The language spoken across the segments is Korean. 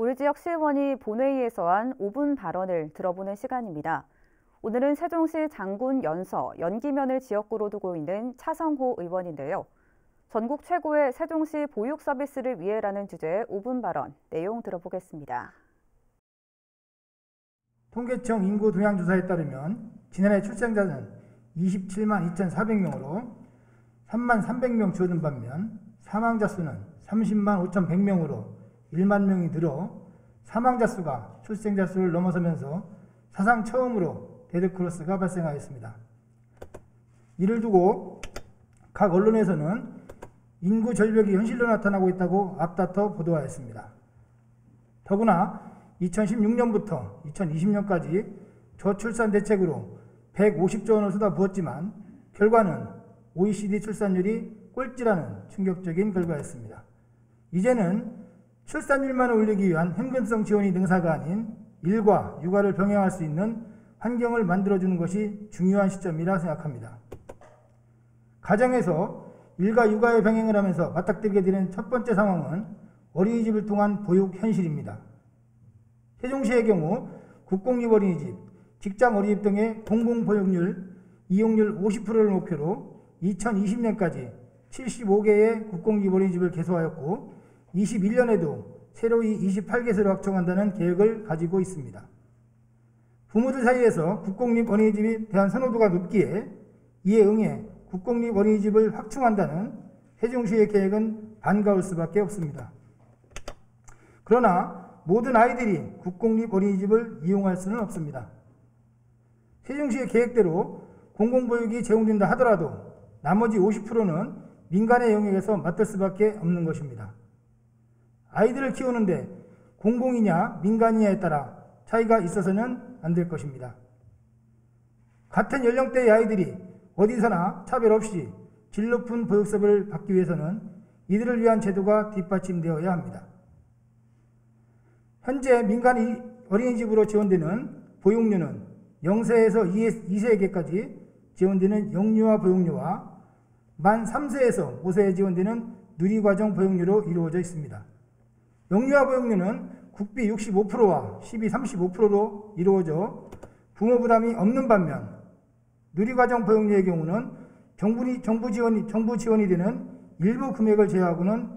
우리 지역 시의원이 본회의에서 한 5분 발언을 들어보는 시간입니다. 오늘은 세종시 장군 연서, 연기면을 지역구로 두고 있는 차성호 의원인데요. 전국 최고의 세종시 보육 서비스를 위해라는 주제의 5분 발언, 내용 들어보겠습니다. 통계청 인구 동향 조사에 따르면 지난해 출생자는 27만 2,400명으로 3만 300명 줄어든 반면 사망자 수는 30만 5,100명으로 1만 명이 늘어 사망자 수가 출생자 수를 넘어서면서 사상 처음으로 데드크로스가 발생하였습니다. 이를 두고 각 언론에서는 인구 절벽이 현실로 나타나고 있다고 앞다퉈 보도하였습니다. 더구나 2016년부터 2020년까지 저출산 대책으로 150조 원을 쏟아부었지만 결과는 OECD 출산율이 꼴찌라는 충격적인 결과였습니다. 이제는 출산율만을 올리기 위한 현금성 지원이 능사가 아닌 일과 육아를 병행할 수 있는 환경을 만들어주는 것이 중요한 시점이라 생각합니다. 가정에서 일과 육아의 병행을 하면서 맞닥뜨리게 되는 첫 번째 상황은 어린이집을 통한 보육 현실입니다. 세종시의 경우 국공립 어린이집, 직장 어린이집 등의 공공보육률, 이용률 50%를 목표로 2020년까지 75개의 국공립 어린이집을 개소하였고 21년에도 새로이 28개소를 확충한다는 계획을 가지고 있습니다. 부모들 사이에서 국공립 어린이집에 대한 선호도가 높기에 이에 응해 국공립 어린이집을 확충한다는 세종시의 계획은 반가울 수밖에 없습니다. 그러나 모든 아이들이 국공립 어린이집을 이용할 수는 없습니다. 세종시의 계획대로 공공보육이 제공된다 하더라도 나머지 50%는 민간의 영역에서 맡을 수밖에 없는 것입니다. 아이들을 키우는데 공공이냐 민간이냐에 따라 차이가 있어서는 안 될 것입니다. 같은 연령대의 아이들이 어디서나 차별 없이 질 높은 보육 서비스를 받기 위해서는 이들을 위한 제도가 뒷받침되어야 합니다. 현재 민간 어린이집으로 지원되는 보육료는 0세에서 2세에게까지 지원되는 영유아 보육료와 만 3세에서 5세에 지원되는 누리과정 보육료로 이루어져 있습니다. 영유아 보육료는 국비 65%와 시비 35%로 이루어져 부모 부담이 없는 반면 누리과정 보육료의 경우는 정부 지원이 되는 일부 금액을 제외하고는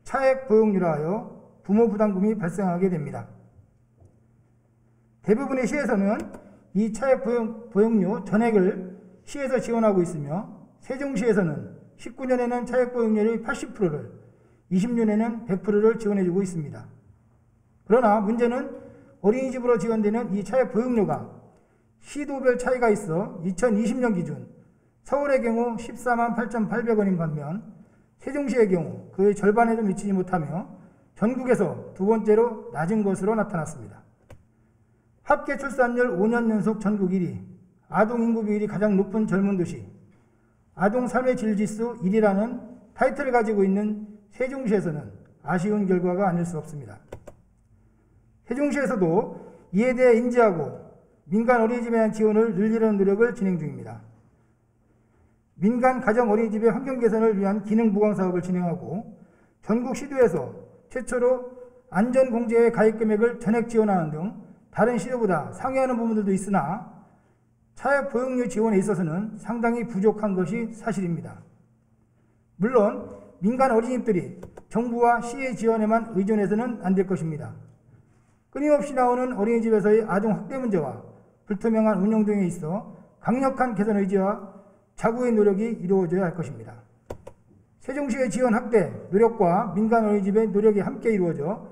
차액 보육료라 하여 부모 부담금이 발생하게 됩니다. 대부분의 시에서는 이 차액 보육료 전액을 시에서 지원하고 있으며 세종시에서는 19년에는 차액 보육료의 80%를 20년에는 100%를 지원해주고 있습니다. 그러나 문제는 어린이집으로 지원되는 이 차액 보육료가 시도별 차이가 있어 2020년 기준 서울의 경우 14만 8,800원인 반면 세종시의 경우 그의 절반에도 미치지 못하며 전국에서 두 번째로 낮은 것으로 나타났습니다. 합계 출산율 5년 연속 전국 1위, 아동 인구 비율이 가장 높은 젊은 도시, 아동 삶의 질 지수 1위라는 타이틀을 가지고 있는 세종시에서는 아쉬운 결과가 아닐 수 없습니다. 세종시에서도 이에 대해 인지하고 민간 어린이집에 대한 지원을 늘리려는 노력을 진행 중입니다. 민간 가정 어린이집의 환경 개선을 위한 기능 보강 사업을 진행하고 전국 시도에서 최초로 안전공제의 가입 금액을 전액 지원하는 등 다른 시도보다 상회하는 부분들도 있으나 차액 보육료 지원에 있어서는 상당히 부족한 것이 사실입니다. 물론 민간 어린이집들이 정부와 시의 지원에만 의존해서는 안 될 것입니다. 끊임없이 나오는 어린이집에서의 아동 학대 문제와 불투명한 운영 등에 있어 강력한 개선 의지와 자구의 노력이 이루어져야 할 것입니다. 세종시의 지원 확대 노력과 민간 어린이집의 노력이 함께 이루어져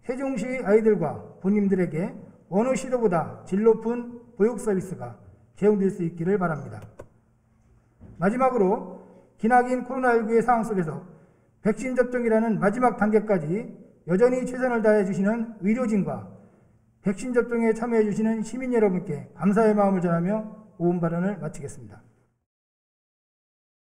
세종시 아이들과 부모님들에게 어느 시도보다 질 높은 보육 서비스가 제공될 수 있기를 바랍니다. 마지막으로 기나긴 코로나19의 상황 속에서 백신 접종이라는 마지막 단계까지 여전히 최선을 다해 주시는 의료진과 백신 접종에 참여해 주시는 시민 여러분께 감사의 마음을 전하며 5분 발언을 마치겠습니다.